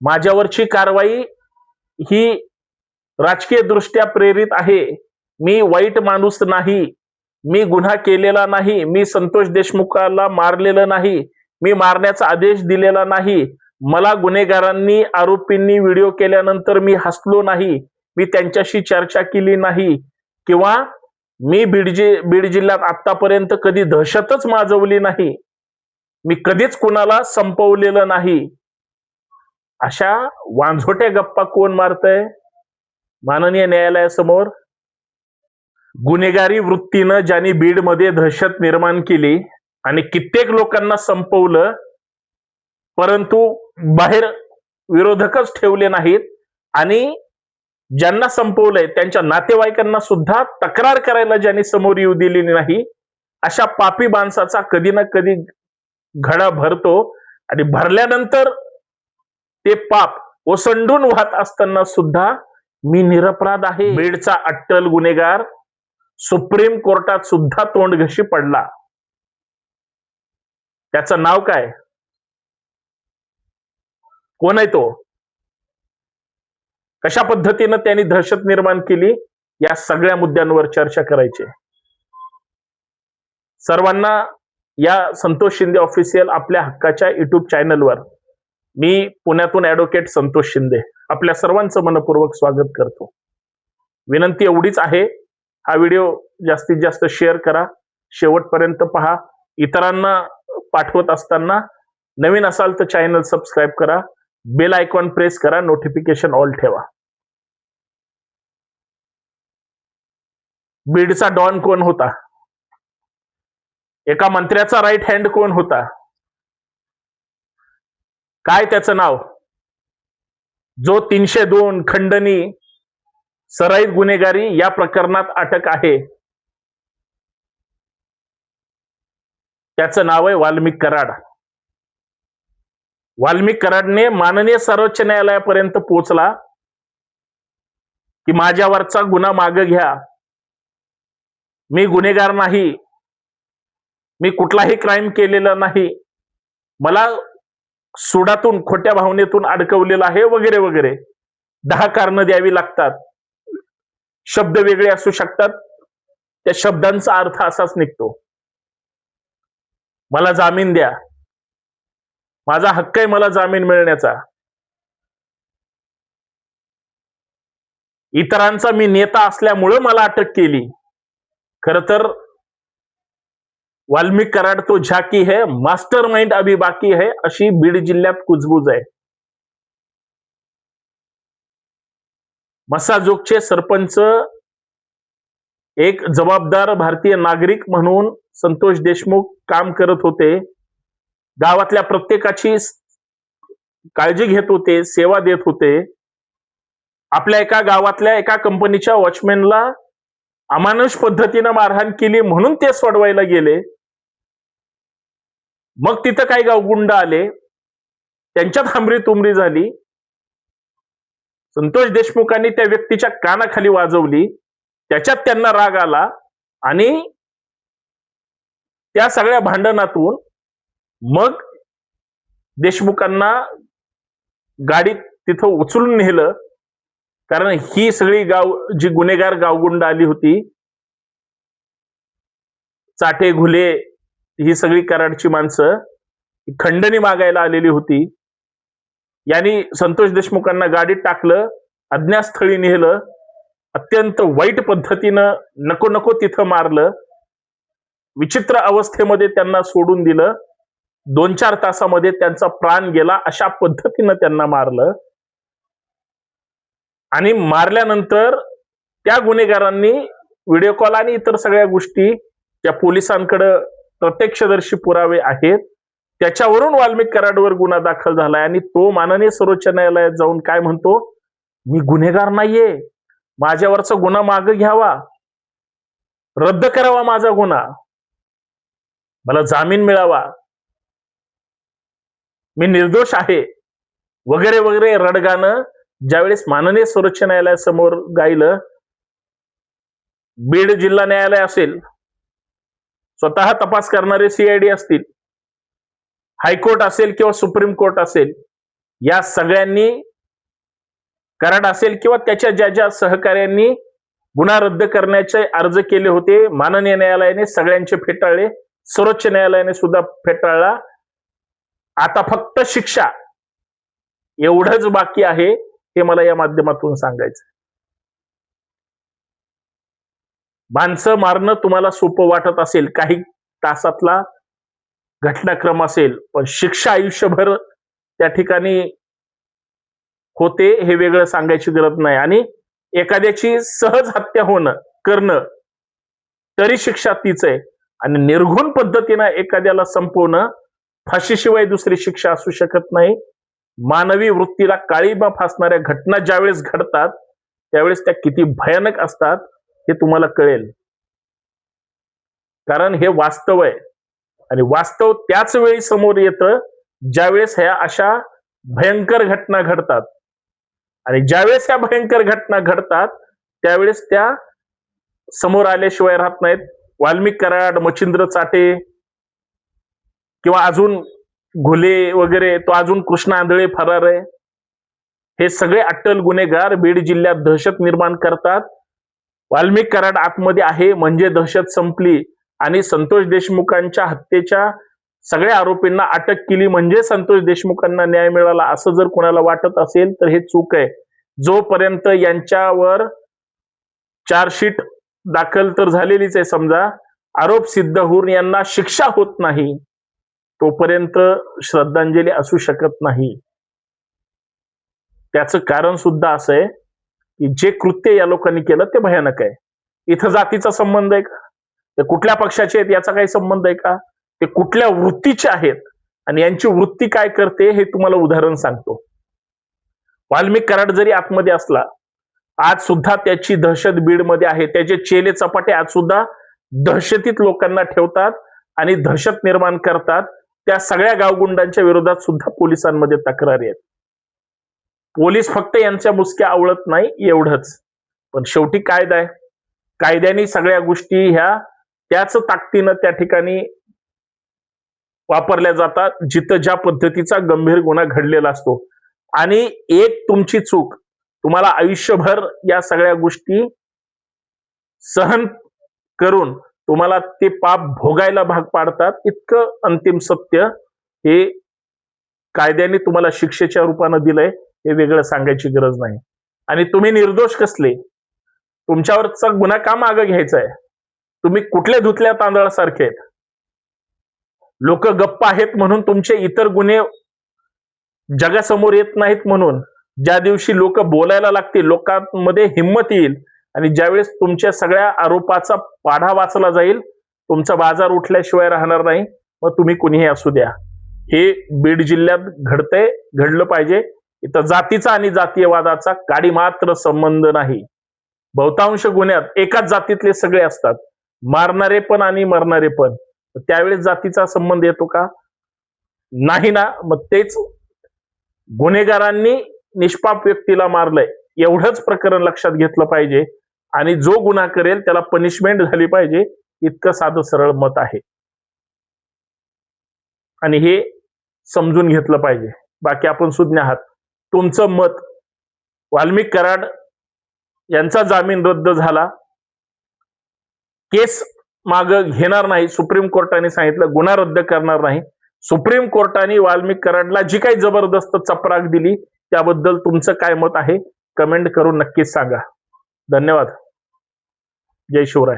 माझ्यावरची कारवाई ही राजकीय दृष्ट्या प्रेरित आहे. मी वाईट माणूस नाही, मी गुन्हा केलेला नाही, मी संतोष देशमुखाला मारलेलं नाही, मी मारण्याचा आदेश दिलेला नाही. मला गुन्हेगारांनी आरोपींनी व्हिडिओ केल्यानंतर मी हसलो नाही, मी त्यांच्याशी चर्चा केली नाही किंवा मी बीड जिल्ह्यात आतापर्यंत कधी दहशतच माजवली नाही, मी कधीच कुणाला संपवलेलं नाही. अशा वांझोट्या गप्पा कोण मारतय माननीय न्यायालयासमोर? गुन्हेगारी वृत्तीनं ज्यांनी बीडमध्ये दहशत निर्माण केली आणि कित्येक लोकांना संपवलं, परंतु बाहेर विरोधकच ठेवले नाहीत आणि ज्यांना संपवलंय त्यांच्या नातेवाईकांना सुद्धा तक्रार करायला ज्यांनी समोर येऊ दिली नाही, अशा पापी माणसाचा कधी ना कधी घडा भरतो आणि भरल्यानंतर ते पाप ओसंडून वाहत असताना सुद्धा मी निरपराध आहे. बीडचा अट्टल गुन्हेगार सुप्रीम कोर्टात सुद्धा तोंडघशी पडला. त्याचं नाव काय? कोण आहे तो? कशा पद्धतीनं त्यांनी दहशत निर्माण केली, या सगळ्या मुद्द्यांवर चर्चा करायची. सर्वांना या संतोष शिंदे ऑफिशियल आपल्या हक्काच्या युट्यूब चॅनलवर मी पुण्यातून ऍडव्होकेट संतोष शिंदे आपल्या सर्वांचं मनपूर्वक स्वागत करतो. विनंती एवढीच आहे, हा व्हिडिओ जास्तीत जास्त शेअर करा, शेवटपर्यंत पहा. इतरांना पाठवत असताना नवीन असाल तर चॅनल सबस्क्राईब करा, बेल आयकॉन प्रेस करा, नोटिफिकेशन ऑल ठेवा. बीडचा डॉन कोण होता? एका मंत्र्याचा राईट हँड कोण होता? काय त्याचं नाव? जो 302 खंडणी सराईत गुन्हेगारी या प्रकरणात अटक आहे, त्याचं नाव आहे वाल्मिक कराड. वाल्मिक कराडने माननीय सर्वोच्च न्यायालयापर्यंत पोहोचला की माझ्यावरचा गुन्हा मागे घ्या, मी गुन्हेगार नाही, मी कुठलाही क्राईम केलेला नाही, मला सुडातून खोट्या भावनेतून अडकवलेलं आहे वगैरे वगैरे 10 कारणं द्यावी लागतात. शब्द वेगळे असू शकतात, त्या शब्दांचा अर्थ असाच निघतो. मला जामीन द्या, माझा हक्क आहे मला जामीन मिळण्याचा. इतरांचा मी नेता असल्यामुळे मला अटक केली. खर तर वाल्मिक कराड तो झाकी है, मास्टर माइंड अभी बाकी है, अशी बीड जिल्ह्यात कुजबूज आहे. मसाजोगचे सरपंच एक जबाबदार भारतीय नागरिक म्हणून संतोष देशमुख काम करत होते. गावातल्या प्रत्येकाची काळजी घेत होते, सेवा देत होते. आपल्या एका गावातल्या एका कंपनीच्या वॉचमॅनला अमानुष पद्धतीनं मारहाण केली म्हणून ते सोडवायला गेले. मग तिथं काही गावगुंड आले, त्यांच्यात हमरी तुमरी झाली. संतोष देशमुखांनी त्या व्यक्तीच्या कानाखाली वाजवली, त्याच्यात त्यांना राग आला आणि त्या सगळ्या भांडणातून मग देशमुखांना गाडीत तिथं उचलून नेलं. कारण ही सगळी जी गुन्हेगार गावगुंड आली होती, चाटे घुले, ही सगळी कराडची माणसं खंडणी मागायला आलेली होती. यांनी संतोष देशमुखांना गाडीत टाकलं, अज्ञातस्थळी नेलं, अत्यंत वाईट पद्धतीनं नको नको तिथं मारलं, विचित्र अवस्थेमध्ये त्यांना सोडून दिलं. 2-4 तासामध्ये त्यांचा प्राण गेला. अशा पद्धतीनं त्यांना मारलं आणि मारल्यानंतर त्या गुन्हेगारांनी व्हिडिओ कॉल आणि इतर सगळ्या गोष्टी त्या पोलिसांकडे प्रत्यक्षदर्शी पुरावे आहेत, त्याच्यावरून वाल्मिक कराडवर गुन्हा दाखल झालाय. आणि तो माननीय सर्वोच्च न्यायालयात जाऊन काय म्हणतो, मी गुन्हेगार नाहीये, माझ्यावरचा गुन्हा मागे घ्यावा, रद्द करावा माझा गुन्हा, मला जामीन मिळावा, मी निर्दोष आहे वगैरे वगैरे रडगाणं ज्यावेळेस माननीय सर्वोच्च न्यायालयासमोर गायलं. बीड जिल्हा न्यायालय असेल, स्वतः तपास करणारे CID असतील, हायकोर्ट असेल किंवा सुप्रीम कोर्ट असेल, या सगळ्यांनी, कराड असेल किंवा त्याच्या ज्या ज्या सहकार्यांनी गुन्हा रद्द करण्याचे अर्ज केले होते, माननीय न्यायालयाने सगळ्यांचे फेटाळले, सर्वोच्च न्यायालयाने सुद्धा फेटाळला. आता फक्त शिक्षा एवढंच बाकी आहे, हे मला या माध्यमातून सांगायचं. माणसं मारणं तुम्हाला सोपं वाटत असेल, काही तासातला घटनाक्रम असेल, पण शिक्षा आयुष्यभर त्या ठिकाणी होते हे वेगळं सांगायची गरज नाही. आणि एखाद्याची सहज हत्या करणं तरी शिक्षा तीच आहे. आणि निर्घुण पद्धतीनं एखाद्याला संपवणं, फाशीशिवाय दुसरी शिक्षा असू शकत नाही. मानवी वृत्तीला काळीमा फासणाऱ्या घटना ज्यावेळेस घडतात त्यावेळेस त्या किती भयानक असतात हे तुम्हाला कळेल. कारण हे वास्तव आहे आणि वास्तव त्याच वेळी समोर येतं ज्यावेळेस ह्या अशा भयंकर घटना घडतात. आणि ज्यावेळेस ह्या भयंकर घटना घडतात त्यावेळेस त्या समोर आल्याशिवाय राहत नाहीत. वाल्मिक कराड, मच्छिंद्र चाटे किंवा अजून घुले वगैरे, तो अजून कृष्णा आंधळे फरार आहे, हे सगळे अट्टल गुन्हेगार बीड जिल्ह्यात दहशत निर्माण करतात. वाल्मिक कराड आतमध्ये आहे म्हणजे दहशत संपली आणि संतोष देशमुखांच्या हत्येच्या सगळ्या आरोपींना अटक केली म्हणजे संतोष देशमुखांना न्याय मिळाला असं जर कोणाला वाटत असेल तर हे चूक आहे. जोपर्यंत यांच्यावर चार्जशीट दाखल तर झालेलीच आहे, समजा आरोप सिद्ध होऊन यांना शिक्षा होत नाही तोपर्यंत श्रद्धांजली असू शकत नाही. त्याचं कारण सुद्धा असं आहे की जे कृत्य या लोकांनी केलं ते भयानक आहे. इथं जातीचा संबंध आहे का? ते कुठल्या पक्षाचे आहेत याचा काही संबंध आहे का? ते कुठल्या वृत्तीचे आहेत आणि यांची वृत्ती काय करते हे तुम्हाला उदाहरण सांगतो. वाल्मिक कराड जरी आतमध्ये असला, आज सुद्धा त्याची दहशत बीडमध्ये आहे. त्याचे चेले चपाटे आज सुद्धा दहशतीत लोकांना ठेवतात आणि दहशत निर्माण करतात. त्या सगळ्या गावगुंडांच्या विरोधात सुद्धा पोलिसांमध्ये तक्रारी आहेत. पोलीस फक्त यांच्या मुसक्या आवळत नाही एवढंच, पण शेवटी कायदा आहे. कायद्याने सगळ्या गोष्टी ह्या त्याच ताकदीनं त्या ठिकाणी वापरल्या जातात जिथं ज्या पद्धतीचा गंभीर गुन्हा घडलेला असतो. आणि एक तुमची चूक तुम्हाला आयुष्यभर या सगळ्या गोष्टी सहन करून तुम्हाला ते पाप भोगायला भाग पाडतात. इतकं अंतिम सत्य हे कायद्याने तुम्हाला शिक्षेच्या रूपानं दिलंय हे वेगळं सांगायची गरज नाही. आणि तुम्ही निर्दोष कसले, तुमच्यावरचा गुन्हा का मागं घ्यायचा आहे? तुम्ही कुठल्या धुतल्या तांदळासारखे आहेत? लोक गप्प आहेत म्हणून तुमचे इतर गुन्हे जगासमोर येत नाहीत म्हणून ज्या दिवशी लोक बोलायला लागतील, लोकांमध्ये हिंमत येईल आणि ज्यावेळेस तुमच्या सगळ्या आरोपाचा पाढा वाचला जाईल, तुमचा बाजार उठल्याशिवाय राहणार नाही. मग तुम्ही कुणीही असू द्या. हे बीड जिल्ह्यात घडतंय, घडलं पाहिजे. इथं जातीचा आणि जातीयवादाचा काडी मात्र संबंध नाही. बहुतांश गुन्ह्यात एकाच जातीतले सगळे असतात, मारणारे पण आणि मरणारे पण. त्यावेळेस जातीचा संबंध येतो का? नाही ना. मग तेच गुन्हेगारांनी निष्पाप व्यक्तीला मारलंय एवढंच प्रकरण लक्षात घेतलं पाहिजे आणि जो गुन्हा करेल त्याला पनिशमेंट झाली पाहिजे, इतकं साधं सरळ मत आहे. आणि हे समजून घेतलं पाहिजे. बाकी आपण सुज्ञ आहात. तुमचं मत, वाल्मिक कराड यांचा जामीन रद्द झाला, केस माग घेणार नाही, सुप्रीम कोर्टाने सांगितलं गुन्हा रद्द करणार नाही. सुप्रीम कोर्टाने वाल्मिक कराडला जी काही जबरदस्त चपराक दिली त्याबद्दल तुमचं काय मत आहे कमेंट करून नक्कीच सांगा. धन्यवाद. जय शिवराय.